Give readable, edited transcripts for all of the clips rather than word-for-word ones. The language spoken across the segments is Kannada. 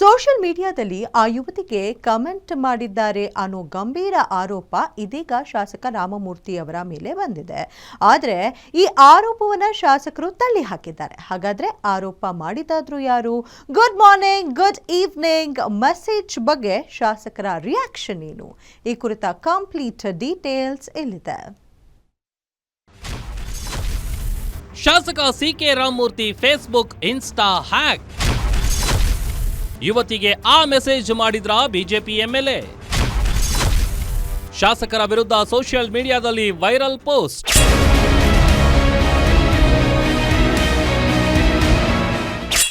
ಸೋಷಿಯಲ್ ಮೀಡಿಯಾದಲ್ಲಿ ಆ ಯುವತಿಗೆ ಕಮೆಂಟ್ ಮಾಡಿದ್ದಾರೆ ಅನ್ನೋ ಗಂಭೀರ ಆರೋಪ ಇದೀಗ ಶಾಸಕ ರಾಮಮೂರ್ತಿ ಅವರ ಮೇಲೆ ಬಂದಿದೆ. ಆದರೆ ಈ ಆರೋಪವನ್ನ ಶಾಸಕರು ತಳ್ಳಿ ಹಾಕಿದ್ದಾರೆ. ಹಾಗಾದ್ರೆ ಆರೋಪ ಮಾಡಿದಾದ್ರು ಯಾರು? Good morning, good evening message ಬಗ್ಗೆ ಶಾಸಕರ ರಿಯಾಕ್ಷನ್ ಏನು? ಈ ಕುರಿತ ಕಂಪ್ಲೀಟ್ ಡೀಟೇಲ್ಸ್ ಇಲ್ಲಿದೆ. ಶಾಸಕ C K Ramamurthy Facebook, Insta hack. ಯುವತಿಗೆ ಆ ಮೆಸೇಜ್ ಮಾಡಿದ್ರ ಬಿಜೆಪಿ ಎಂಎಲ್ಎ. ಶಾಸಕರ ವಿರುದ್ಧ ಸೋಷಿಯಲ್ ಮೀಡಿಯಾದಲ್ಲಿ ವೈರಲ್ ಪೋಸ್ಟ್.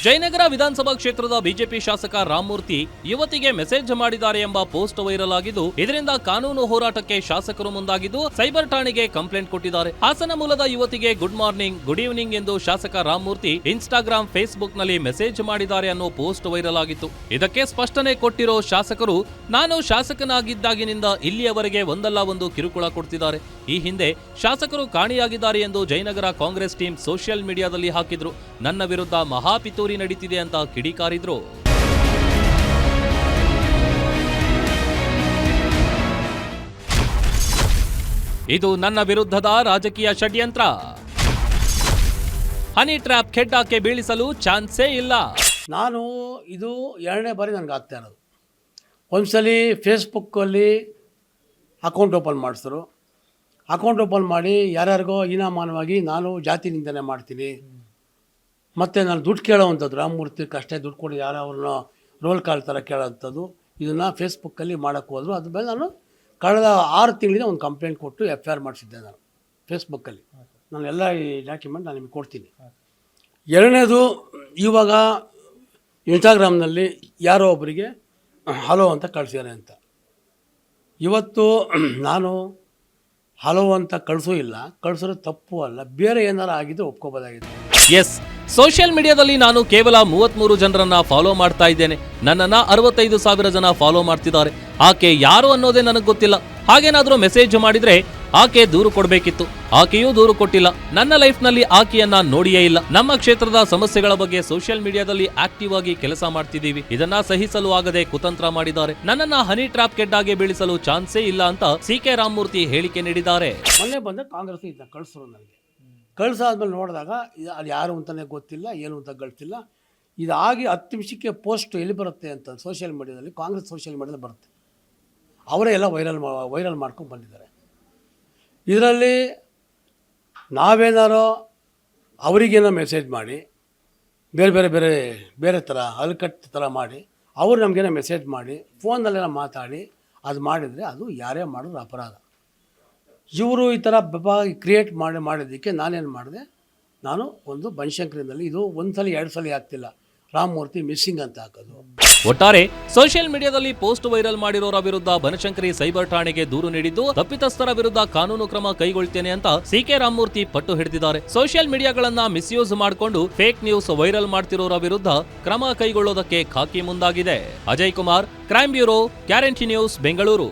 ಜಯನಗರ ವಿಧಾನಸಭಾ ಕ್ಷೇತ್ರದ ಬಿಜೆಪಿ ಶಾಸಕ ರಾಮಮೂರ್ತಿ ಯುವತಿಗೆ ಮೆಸೇಜ್ ಮಾಡಿದ್ದಾರೆ ಎಂಬ ಪೋಸ್ಟ್ ವೈರಲ್ ಆಗಿದ್ದು, ಇದರಿಂದ ಕಾನೂನು ಹೋರಾಟಕ್ಕೆ ಶಾಸಕರು ಮುಂದಾಗಿದ್ದು ಸೈಬರ್ ಠಾಣೆಗೆ ಕಂಪ್ಲೇಂಟ್ ಕೊಟ್ಟಿದ್ದಾರೆ. ಹಾಸನ ಮೂಲದ ಯುವತಿಗೆ ಗುಡ್ ಮಾರ್ನಿಂಗ್, ಗುಡ್ ಈವ್ನಿಂಗ್ ಎಂದು ಶಾಸಕ ರಾಮಮೂರ್ತಿ ಇನ್ಸ್ಟಾಗ್ರಾಮ್, ಫೇಸ್ಬುಕ್ ನಲ್ಲಿ ಮೆಸೇಜ್ ಮಾಡಿದ್ದಾರೆ ಅನ್ನೋ ಪೋಸ್ಟ್ ವೈರಲ್ ಆಗಿತ್ತು. ಇದಕ್ಕೆ ಸ್ಪಷ್ಟನೆ ಕೊಟ್ಟಿರೋ ಶಾಸಕರು, ನಾನು ಶಾಸಕನಾಗಿದ್ದಾಗಿನಿಂದ ಇಲ್ಲಿಯವರೆಗೆ ಒಂದಲ್ಲ ಒಂದು ಕಿರುಕುಳ ಕೊಡ್ತಿದ್ದಾರೆ. ಈ ಹಿಂದೆ ಶಾಸಕರು ಕಾಣೆಯಾಗಿದ್ದಾರೆ ಎಂದು ಜಯನಗರ ಕಾಂಗ್ರೆಸ್ ಟೀಮ್ ಸೋಷಿಯಲ್ ಮೀಡಿಯಾದಲ್ಲಿ ಹಾಕಿದ್ರು. ನನ್ನ ವಿರುದ್ಧ ಮಹಾಪಿತೂರಿ ನಡೀತಿದೆ ಅಂತ ಕಿಡಿಕಾರಿದ್ರು. ಇದು ನನ್ನ ವಿರುದ್ಧದ ರಾಜಕೀಯ ಷಡ್ಯಂತ್ರ. ಹನಿ ಟ್ರ್ಯಾಪ್ ಖೆಡ್ಡಾಕ್ಕೆ ಬೀಳಿಸಲು ಚಾನ್ಸೇ ಇಲ್ಲ. ನಾನು ಇದು ಎರಡನೇ ಬಾರಿ ನನಗೆ ಆಗ್ತಾ ಇರೋದು. ಒಂದ್ಸಲಿ ಫೇಸ್ಬುಕ್ಕಲ್ಲಿ ಅಕೌಂಟ್ ಓಪನ್ ಮಾಡಿಸಿದ್ರು. ಅಕೌಂಟ್ ಓಪನ್ ಮಾಡಿ ಯಾರ್ಯಾರಿಗೋ ಹೀನಾಮಾನವಾಗಿ ನಾನು ಜಾತಿ ನಿಂದನೆ ಮಾಡ್ತೀನಿ, ಮತ್ತು ನಾನು ದುಡ್ಡು ಕೇಳೋವಂಥದ್ದು, ರಾಮಮೂರ್ತಿ ಅಷ್ಟೇ ದುಡ್ಡು ಕೊಡಿ, ಅವ್ರನ್ನ ರೋಲ್ ಕಾಲ್ ಥರ ಕೇಳೋವಂಥದ್ದು, ಇದನ್ನು ಫೇಸ್ಬುಕ್ಕಲ್ಲಿ ಮಾಡೋಕ್ಕೆ ಹೋದರು. ಅದ್ರ ಮೇಲೆ ನಾನು ಕಳೆದ 6 ತಿಂಗಳಿಂದ ಒಂದು ಕಂಪ್ಲೇಂಟ್ ಕೊಟ್ಟು FIR ಮಾಡಿಸಿದ್ದೆ ನಾನು ಫೇಸ್ಬುಕ್ಕಲ್ಲಿ. ನಾನು ಎಲ್ಲ ಈ ಡಾಕ್ಯುಮೆಂಟ್ ನಾನು ನಿಮಗೆ ಕೊಡ್ತೀನಿ. ಎರಡನೇದು, ಇವಾಗ ಇನ್ಸ್ಟಾಗ್ರಾಮ್ನಲ್ಲಿ ಯಾರೋ ಒಬ್ಬರಿಗೆ ಹಲೋ ಅಂತ ಕಳಿಸಿದ್ದಾರೆ ಅಂತ. ಇವತ್ತು ನಾನು ಹಲೋ ಅಂತ ಕಳಿಸೂ ಇಲ್ಲ, ಕಳಿಸೋದು ತಪ್ಪು ಅಲ್ಲ, ಬೇರೆ ಏನಾರು ಆಗಿದ್ದು ಒಪ್ಕೋಬೋದಾಗಿದೆ. ಎಸ್, ಸೋಷಿಯಲ್ ಮೀಡಿಯಾದಲ್ಲಿ ನಾನು ಕೇವಲ 33 ಜನರನ್ನ ಫಾಲೋ ಮಾಡ್ತಾ ಇದ್ದೇನೆ. ನನ್ನನ್ನ 65,000 ಜನ ಫಾಲೋ ಮಾಡ್ತಿದ್ದಾರೆ. ಆಕೆ ಯಾರು ಅನ್ನೋದೇ ನನಗೆ ಗೊತ್ತಿಲ್ಲ. ಹಾಗೇನಾದ್ರೂ ಮೆಸೇಜ್ ಮಾಡಿದ್ರೆ ಆಕೆ ದೂರು ಕೊಡಬೇಕಿತ್ತು. ಆಕೆಯೂ ದೂರು ಕೊಟ್ಟಿಲ್ಲ. ನನ್ನ ಲೈಫ್ನಲ್ಲಿ ಆಕೆಯನ್ನ ನೋಡಿಯೇ ಇಲ್ಲ. ನಮ್ಮ ಕ್ಷೇತ್ರದ ಸಮಸ್ಯೆಗಳ ಬಗ್ಗೆ ಸೋಷಿಯಲ್ ಮೀಡಿಯಾದಲ್ಲಿ ಆಕ್ಟಿವ್ ಆಗಿ ಕೆಲಸ ಮಾಡ್ತಿದ್ದೀವಿ. ಇದನ್ನ ಸಹಿಸಲು ಆಗದೆ ಕುತಂತ್ರ ಮಾಡಿದ್ದಾರೆ. ನನ್ನನ್ನ ಹನಿ ಟ್ರ್ಯಾಪ್ ಕೆಡ್ಡಾಗೆ ಬೀಳಿಸಲು ಚಾನ್ಸೇ ಇಲ್ಲ ಅಂತ ಸಿಕೆ ರಾಮಮೂರ್ತಿ ಹೇಳಿಕೆ ನೀಡಿದ್ದಾರೆ. ಮೊನ್ನೆ ಬಂದ ಕಾಂಗ್ರೆಸ್ ಇದನ್ನ ಕಳಿಸೋರು ನನಗೆ. ಕಳಿಸಾದ್ಮೇಲೆ ನೋಡಿದಾಗ ಅದು ಯಾರು ಅಂತಲೇ ಗೊತ್ತಿಲ್ಲ, ಏನು ಅಂತ ಗೊತ್ತಿಲ್ಲ. ಇದಾಗಿ 10 ನಿಮಿಷಕ್ಕೆ ಪೋಸ್ಟ್ ಎಲ್ಲಿ ಬರುತ್ತೆ ಅಂತ ಸೋಷಿಯಲ್ ಮೀಡಿಯಾದಲ್ಲಿ, ಕಾಂಗ್ರೆಸ್ ಸೋಷಿಯಲ್ ಮೀಡಿಯಾದಲ್ಲಿ ಬರುತ್ತೆ. ಅವರೇ ಎಲ್ಲ ವೈರಲ್ ಮಾಡ್ಕೊಂಡು ಬಂದಿದ್ದಾರೆ. ಇದರಲ್ಲಿ ನಾವೇನಾರೋ ಅವರಿಗೇನೋ ಮೆಸೇಜ್ ಮಾಡಿ ಬೇರೆ ಥರ ಅಲ್ಕಟ್ಟು ಥರ ಮಾಡಿ, ಅವರು ನಮಗೇನೋ ಮೆಸೇಜ್ ಮಾಡಿ ಫೋನಲ್ಲೆಲ್ಲ ಮಾತಾಡಿ ಅದು ಮಾಡಿದರೆ ಅದು ಯಾರೇ ಮಾಡಿದ್ರು ಅಪರಾಧ. ಇವರು ಈ ಥರ ಕ್ರಿಯೇಟ್ ಮಾಡಿದ್ದಕ್ಕೆ ನಾನೇನು ಮಾಡಿದೆ, ನಾನು ಒಂದು ಬನಶಂಕರಿನಲ್ಲಿ ಇದು 1 ಸಲ 2 ಸಲ ಆಗ್ತಿಲ್ಲ, ರಾಮಮೂರ್ತಿ ಮಿಸ್ಸಿಂಗ್ ಅಂತ ಹಾಕೋದು. ಒಟ್ಟಾರೆ ಸೋಷಿಯಲ್ ಮೀಡಿಯಾದಲ್ಲಿ ಪೋಸ್ಟ್ ವೈರಲ್ ಮಾಡಿರೋರ ವಿರುದ್ಧ ಬನಶಂಕರಿ ಸೈಬರ್ ಠಾಣೆಗೆ ದೂರು ನೀಡಿದ್ದು, ತಪ್ಪಿತಸ್ಥರ ವಿರುದ್ಧ ಕಾನೂನು ಕ್ರಮ ಕೈಗೊಳ್ತೇನೆ ಅಂತ ಸಿಕೆ ರಾಮಮೂರ್ತಿ ಪಟ್ಟು ಹಿಡಿದಿದ್ದಾರೆ. ಸೋಷಿಯಲ್ ಮೀಡಿಯಾಗಳನ್ನ ಮಿಸ್ಯೂಸ್ ಮಾಡಿಕೊಂಡು ಫೇಕ್ ನ್ಯೂಸ್ ವೈರಲ್ ಮಾಡ್ತಿರೋರ ವಿರುದ್ಧ ಕ್ರಮ ಕೈಗೊಳ್ಳೋದಕ್ಕೆ ಖಾಕಿ ಮುಂದಾಗಿದೆ. Ajay Kumar, crime bureau, guarantee news, Bengaluru.